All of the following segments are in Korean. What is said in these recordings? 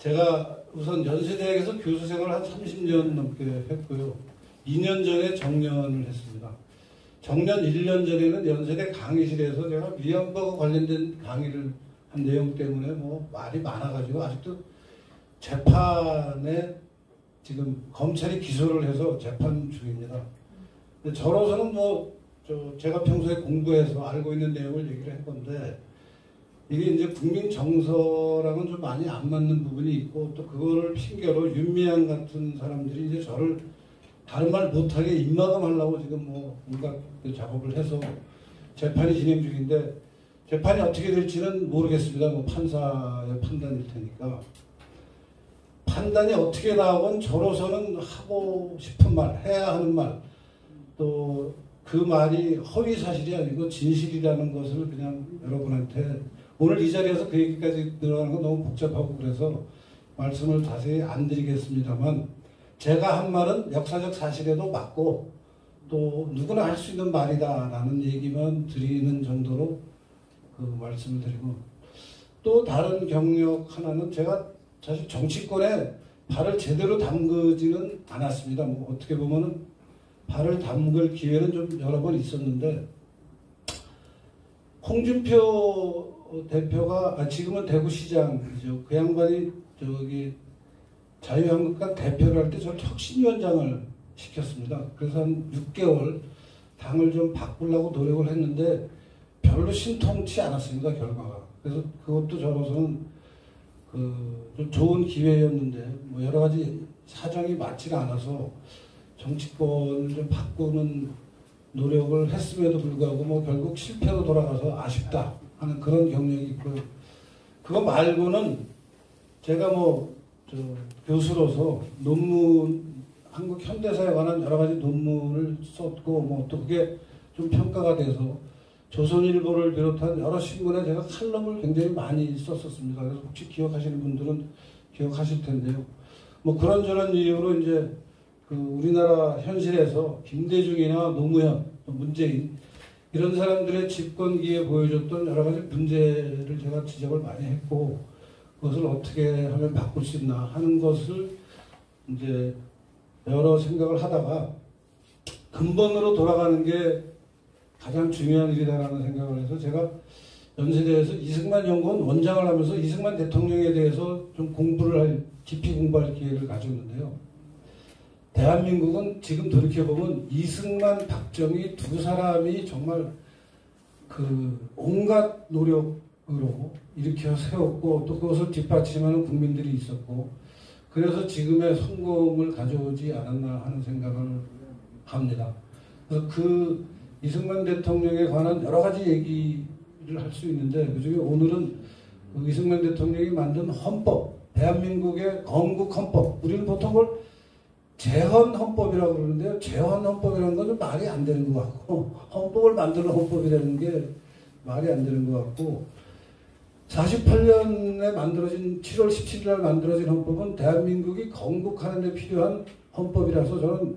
제가 우선 연세대학에서 교수 생활을 한 30년 넘게 했고요. 2년 전에 정년을 했습니다. 정년 1년 전에는 연세대 강의실에서 제가 위안부와 관련된 강의를 한 내용 때문에 뭐 말이 많아가지고 아직도 재판에 지금 검찰이 기소를 해서 재판 중입니다. 근데 저로서는 제가 평소에 공부해서 알고 있는 내용을 얘기를 해본데 이게 이제 국민 정서랑은 좀 많이 안 맞는 부분이 있고 또 그거를 핑계로 윤미향 같은 사람들이 이제 저를 다른 말 못하게 입막음하려고 지금 뭔가 작업을 해서 재판이 진행 중인데 재판이 어떻게 될지는 모르겠습니다. 판사의 판단일 테니까. 판단이 어떻게 나오건 저로서는 하고 싶은 말, 해야 하는 말, 또 그 말이 허위 사실이 아니고 진실이라는 것을 그냥 여러분한테 오늘 이 자리에서 그 얘기까지 들어가는 건 너무 복잡하고 그래서 말씀을 자세히 안 드리겠습니다만 제가 한 말은 역사적 사실에도 맞고 또 누구나 할 수 있는 말이다라는 얘기만 드리는 정도로 그 말씀을 드리고 또 다른 경력 하나는 제가 사실 정치권에 발을 제대로 담그지는 않았습니다. 어떻게 보면은 발을 담글 기회는 좀 여러 번 있었는데 홍준표 대표가 지금은 대구시장이죠. 그 양반이 자유한국당 대표를 할 때 저를 혁신위원장을 시켰습니다. 그래서 한 6개월 당을 좀 바꾸려고 노력을 했는데 별로 신통치 않았습니다. 결과가. 그래서 그것도 저로서는 좀 좋은 기회였는데 여러 가지 사정이 맞지가 않아서 정치권을 좀 바꾸는 노력을 했음에도 불구하고 결국 실패로 돌아가서 아쉽다 하는 그런 경력이 있고요. 그거 말고는 제가 교수로서 한국 현대사에 관한 여러 가지 논문을 썼고 또 그게 좀 평가가 돼서 조선일보를 비롯한 여러 신문에 제가 칼럼을 굉장히 많이 썼었습니다. 그래서 혹시 기억하시는 분들은 기억하실 텐데요. 그런저런 이유로 이제 우리나라 현실에서 김대중이나 노무현, 문재인 이런 사람들의 집권기에 보여줬던 여러 가지 문제를 제가 지적을 많이 했고 그것을 어떻게 하면 바꿀 수 있나 하는 것을 이제 여러 생각을 하다가 근본으로 돌아가는 게 가장 중요한 일이다라는 생각을 해서 제가 연세대에서 이승만 연구원 원장을 하면서 이승만 대통령에 대해서 좀 깊이 공부할 기회를 가졌는데요. 대한민국은 지금 돌이켜보면 이승만, 박정희 두 사람이 정말 온갖 노력으로 일으켜 세웠고 또 그것을 뒷받침하는 국민들이 있었고 그래서 지금의 성공을 가져오지 않았나 하는 생각을 합니다. 그래서 이승만 대통령에 관한 여러 가지 얘기를 할 수 있는데 그중에 오늘은 이승만 대통령이 만든 헌법, 대한민국의 건국 헌법, 우리는 보통 그걸 재헌 헌법이라고 그러는데요. 재헌 헌법이라는 건 좀 말이 안 되는 것 같고 헌법을 만드는 헌법이라는 게 말이 안 되는 것 같고 48년에 만들어진 7월 17일 날 만들어진 헌법은 대한민국이 건국하는 데 필요한 헌법이라서 저는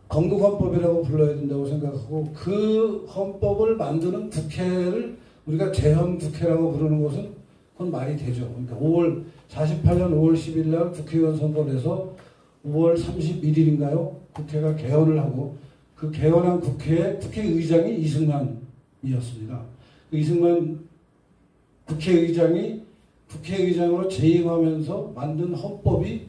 건국헌법이라고 불러야 된다고 생각하고 그 헌법을 만드는 국회를 우리가 재헌국회라고 부르는 것은 그건 말이 되죠. 그러니까 48년 5월 10일 날 국회의원 선거를 해서 5월 31일인가요? 국회가 개헌을 하고 그 개헌한 국회의장이 이승만이었습니다. 그 이승만 국회의장이 국회의장으로 재임하면서 만든 헌법이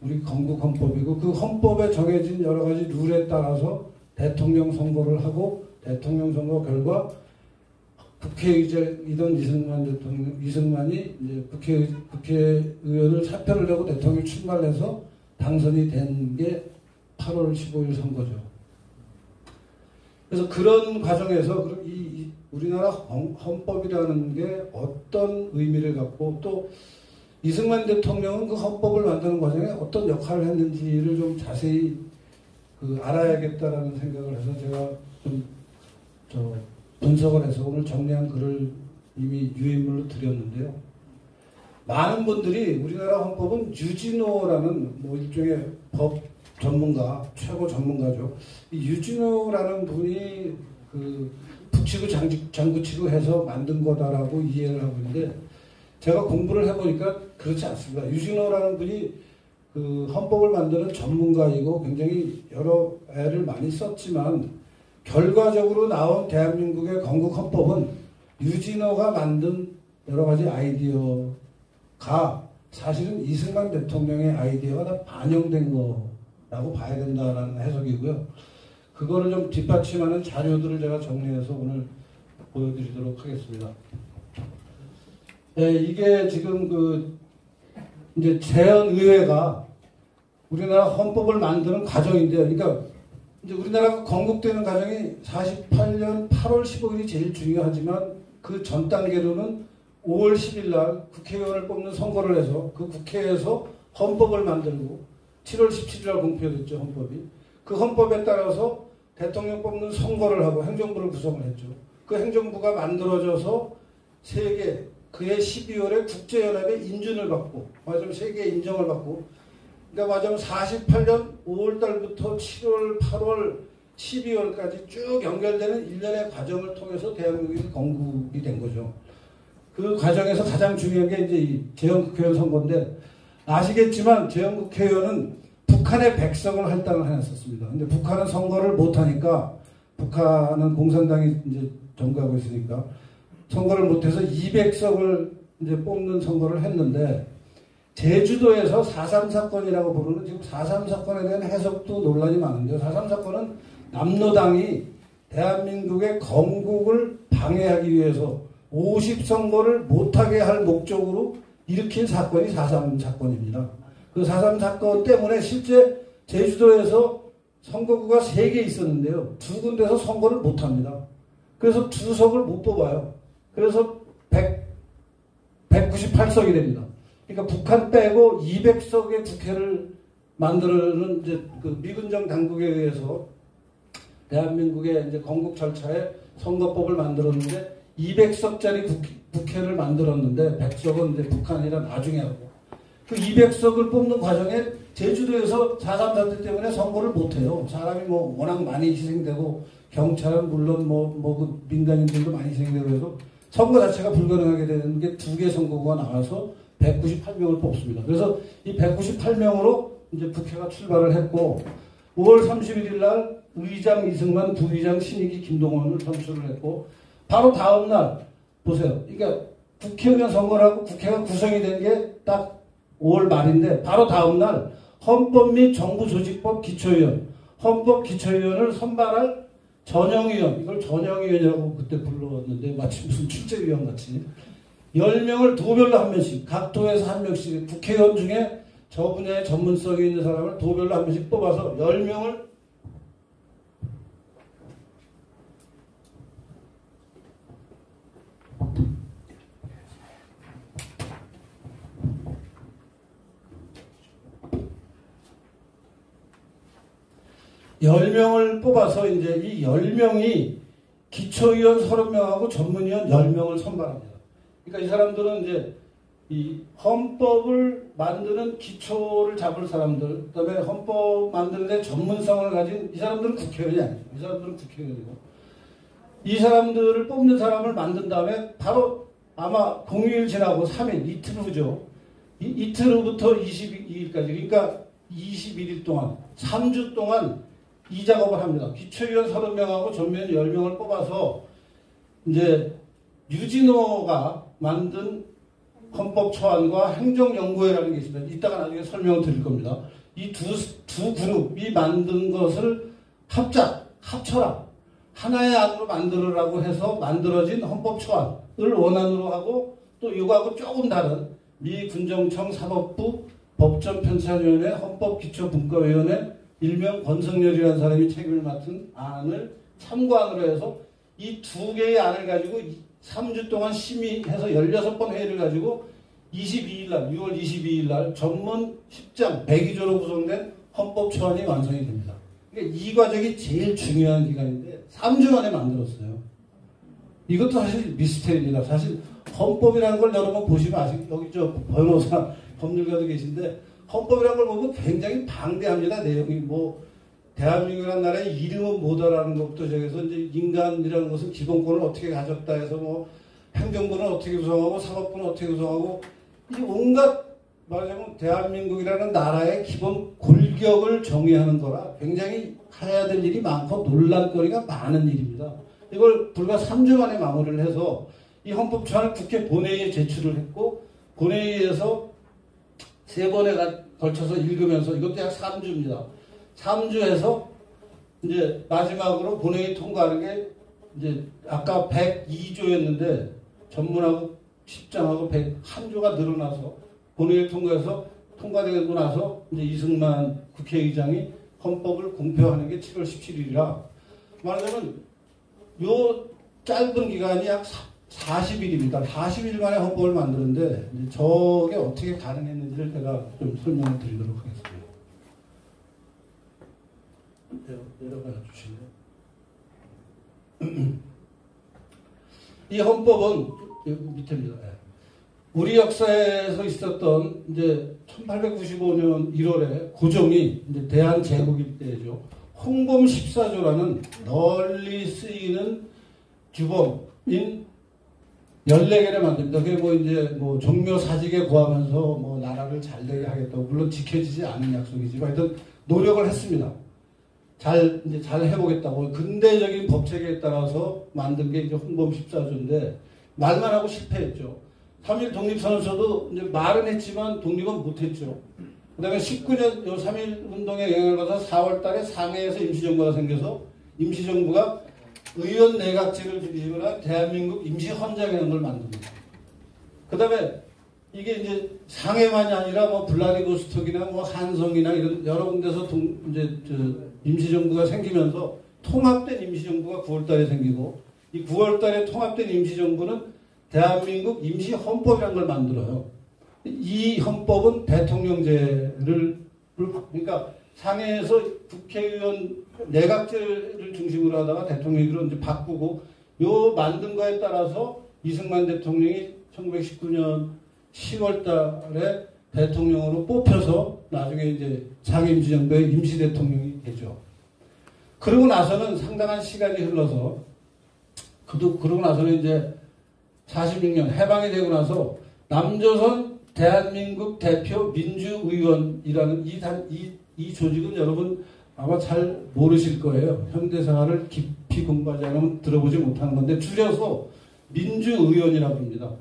우리 건국헌법이고 그 헌법에 정해진 여러 가지 룰에 따라서 대통령 선거를 하고 대통령 선거 결과 국회의장이던 이승만이 이제 국회의원을 사표를 내고 대통령 출마를 해서 당선이 된 게 8월 15일 선거죠. 그래서 그런 과정에서 우리나라 헌법이라는 게 어떤 의미를 갖고 또 이승만 대통령은 그 헌법을 만드는 과정에 어떤 역할을 했는지를 좀 자세히 알아야겠다라는 생각을 해서 제가 좀 분석을 해서 오늘 정리한 글을 이미 유인물로 드렸는데요. 많은 분들이 우리나라 헌법은 유진호라는 일종의 법 전문가, 최고 전문가죠. 이 유진호라는 분이 북치고 장구치고 해서 만든 거다라고 이해를 하고 있는데 제가 공부를 해보니까 그 그렇지 않습니다. 유진호라는 분이 그 헌법을 만드는 전문가이고 굉장히 여러 애를 많이 썼지만 결과적으로 나온 대한민국의 건국 헌법은 유진호가 만든 여러 가지 아이디어가 사실은 이승만 대통령의 아이디어가 다 반영된 거라고 봐야 된다는 해석이고요. 그거를 좀 뒷받침하는 자료들을 제가 정리해서 오늘 보여드리도록 하겠습니다. 네, 이게 지금 이제 재헌의회가 우리나라 헌법을 만드는 과정인데요. 그러니까 이제 우리나라가 건국되는 과정이 48년 8월 15일이 제일 중요하지만 그 전 단계로는 5월 10일 날 국회의원을 뽑는 선거를 해서 그 국회에서 헌법을 만들고 7월 17일 날 공표됐죠, 헌법이. 그 헌법에 따라서 대통령 뽑는 선거를 하고 행정부를 구성을 했죠. 그 행정부가 만들어져서 그해 12월에 국제연합의 인준을 받고, 맞으면 세계의 인정을 받고, 그러니까 맞으면 48년 5월 달부터 7월, 8월, 12월까지 쭉 연결되는 일련의 과정을 통해서 대한민국이 건국이 된 거죠. 그 과정에서 가장 중요한 게 이제 이 재헌국회의원 선거인데, 아시겠지만 재헌국회의원은 북한의 백성을 할당을 해놨었습니다. 근데 북한은 선거를 못하니까, 북한은 공산당이 이제 점거하고 있으니까, 선거를 못해서 200석을 이제 뽑는 선거를 했는데, 제주도에서 4.3 사건이라고 부르는 지금 4.3 사건에 대한 해석도 논란이 많은데요. 4.3 사건은 남로당이 대한민국의 건국을 방해하기 위해서 50선거를 못하게 할 목적으로 일으킨 사건이 4.3 사건입니다. 그 4.3 사건 때문에 실제 제주도에서 선거구가 3개 있었는데요. 2군데서 선거를 못합니다. 그래서 2석을 못 뽑아요. 그래서 198석이 됩니다. 그러니까 북한 빼고 200석의 국회를 만들어는 이제 그 미군정 당국에 의해서 대한민국의 이제 건국 절차에 선거법을 만들었는데 200석짜리 국회를 만들었는데 100석은 이제 북한이라 나중에 하고 그 200석을 뽑는 과정에 제주도에서 4.3 사태 때문에 선거를 못해요. 사람이 뭐 워낙 많이 희생되고 경찰은 물론 그 민간인들도 많이 희생되고 해서 선거 자체가 불가능하게 되는 게 2개 선거구가 나와서 198명을 뽑습니다. 그래서 이 198명으로 이제 국회가 출발을 했고 5월 31일 날 의장 이승만, 부의장 신익희, 김동원을 선출을 했고 바로 다음 날 보세요. 그러니까 국회의원 선거를 하고 국회가 구성이 된 게 딱 5월 말인데 바로 다음 날 헌법 및 정부조직법 기초위원, 헌법 기초위원을 선발할 전형위원, 이걸 전형위원이라고 그때 불렀는데 마치 무슨 출제위원 같이 10명을 도별로 한 명씩, 각 도에서 한 명씩, 국회의원 중에 저 분야에 전문성이 있는 사람을 도별로 한 명씩 뽑아서 10명을 뽑아서 이제 이 10명이 기초위원 30명하고 전문위원 10명을 선발합니다. 그러니까 이 사람들은 이제 이 헌법을 만드는 기초를 잡을 사람들, 그 다음에 헌법 만드는 데 전문성을 가진 이 사람들은 국회의원이 아니죠. 이 사람들은 국회의원이고. 이 사람들을 뽑는 사람을 만든 다음에 바로 아마 공휴일 지나고 3일, 이틀 후죠. 이틀 후부터 22일까지, 그러니까 21일 동안, 3주 동안 이 작업을 합니다. 기초위원 30명하고 전문위원 10명을 뽑아서 이제 유진호가 만든 헌법 초안과 행정연구회라는 게 있습니다. 이따가 나중에 설명을 드릴 겁니다. 이 두 그룹이 만든 것을 합쳐라. 하나의 안으로 만들으라고 해서 만들어진 헌법 초안을 원안으로 하고 또 이거하고 조금 다른 미 군정청 사법부 법전편찬위원회 헌법기초분과위원회 일명 권성열이라는 사람이 책임을 맡은 안을 참고안으로 해서 이 2개의 안을 가지고 3주 동안 심의해서 16번 회의를 가지고 22일 날, 6월 22일 날 전문 10장 102조로 구성된 헌법 초안이 완성이 됩니다. 그러니까 이 과정이 제일 중요한 기간인데 3주 만에 만들었어요. 이것도 사실 미스테리입니다. 사실 헌법이라는 걸 여러분 보시면 여기 저 변호사, 법률가도 계신데 헌법이라는 걸 보면 굉장히 방대합니다. 내용이 대한민국이라는 나라의 이름은 뭐다라는 것부터 저기서 이제 인간이라는 것은 기본권을 어떻게 가졌다 해서 행정부는 어떻게 구성하고 사법부는 어떻게 구성하고 이 온갖 말하자면 대한민국이라는 나라의 기본 골격을 정의하는 거라 굉장히 해야 될 일이 많고 논란거리가 많은 일입니다. 이걸 불과 3주 만에 마무리를 해서 이 헌법조항을 국회 본회의에 제출을 했고 본회의에서 3번에 걸쳐서 읽으면서 이것도 약 3주입니다. 3주에서 이제 마지막으로 본회의 통과하는 게 이제 아까 102조였는데 전문하고 10장하고 101조가 늘어나서 본회의 통과해서 통과되고 나서 이제 이승만 국회의장이 헌법을 공표하는 게 7월 17일이라 말하자면 요 짧은 기간이 약 40일입니다. 40일 만에 헌법을 만드는데 이제 저게 어떻게 가능했는지를 제가 좀 설명을 드리도록 하겠습니다. 내려가 주시면 이 헌법은 밑에입니다. 우리 역사에서 있었던 이제 1895년 1월에 고종이 이제 대한제국일 때죠. 홍범 14조라는 널리 쓰이는 규범인 14개를 만듭니다. 그게 뭐 이제 뭐 종묘 사직에 구하면서 뭐 나라를 잘되게 하겠다고 물론 지켜지지 않은 약속이지만 하여튼 노력을 했습니다. 잘 해보겠다고 근대적인 법체계에 따라서 만든 게 이제 홍범 14조인데 말만 하고 실패했죠. 3.1 독립선언서도 이제 말은 했지만 독립은 못했죠. 그 다음에 19년 3.1 운동에 영향을 받아서 4월 달에 상해에서 임시정부가 생겨서 임시정부가 의원 내각제를 중심으로 한 대한민국 임시헌장이라는 걸 만듭니다. 그 다음에 이게 이제 상해만이 아니라 뭐 블라디보스톡이나 뭐 한성이나 이런 여러 군데서 임시정부가 생기면서 통합된 임시정부가 9월 달에 생기고 이 9월 달에 통합된 임시정부는 대한민국 임시헌법이라는 걸 만들어요. 이 헌법은 대통령제를 그러니까 상해에서 국회의원 내각제를 중심으로 하다가 대통령제로 이제 바꾸고 요 만든 거에 따라서 이승만 대통령이 1919년 10월 달에 대통령으로 뽑혀서 나중에 이제 장임시정부의 임시대통령이 되죠. 그러고 나서는 상당한 시간이 흘러서 그러고 나서는 이제 46년 해방이 되고 나서 남조선 대한민국 대표 민주의원이라는 이 조직은 여러분 아마 잘 모르실 거예요. 현대사를 깊이 공부하지 않으면 들어보지 못하는 건데 줄여서 민주의원이라고 합니다.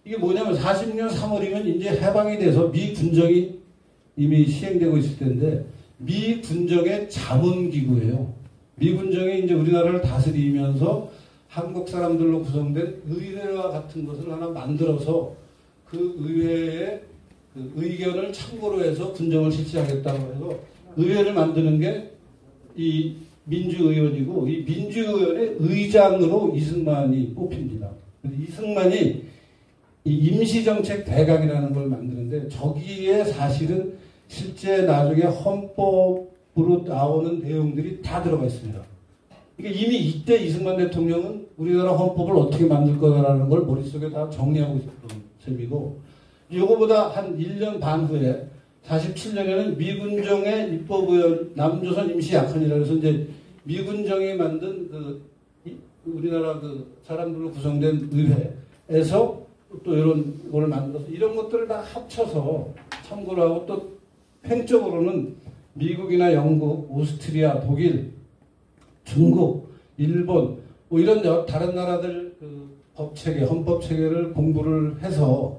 이게 뭐냐면 46년 3월이면 이제 해방이 돼서 미 군정이 이미 시행되고 있을 텐데 미 군정의 자문기구예요. 미 군정이 이제 우리나라를 다스리면서 한국 사람들로 구성된 의회와 같은 것을 하나 만들어서 그 의회의 그 의견을 참고로 해서 군정을 실시하겠다고 해서 의회를 만드는 게 이 민주의원이고 이 민주의원의 의장으로 이승만이 뽑힙니다. 이승만이 이 임시정책 대강이라는 걸 만드는데 저기에 사실은 실제 나중에 헌법으로 나오는 내용들이 다 들어가 있습니다. 그러니까 이미 이때 이승만 대통령은 우리나라 헌법을 어떻게 만들 거라는 걸 머릿속에 다 정리하고 있었던 셈이고 요거보다 한 1년 반 후에 47년에는 미군정의 입법의원 남조선 임시약헌이라 해서 이제 미군정이 만든 우리나라 사람들로 구성된 의회에서 또 이런 걸 만들어서 이런 것들을 다 합쳐서 참고를 하고 또 횡적으로는 미국이나 영국, 오스트리아, 독일, 중국, 일본 뭐 이런 다른 나라들 법체계, 헌법체계를 공부를 해서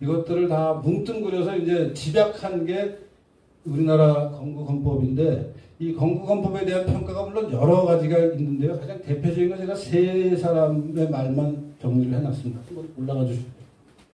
이것들을 다 뭉뚱그려서 이제 집약한 게 우리나라 건국헌법인데 이 건국헌법에 대한 평가가 물론 여러 가지가 있는데요. 가장 대표적인 건 제가 세 사람의 말만 정리를 해놨습니다. 한번 올라가 주십시오.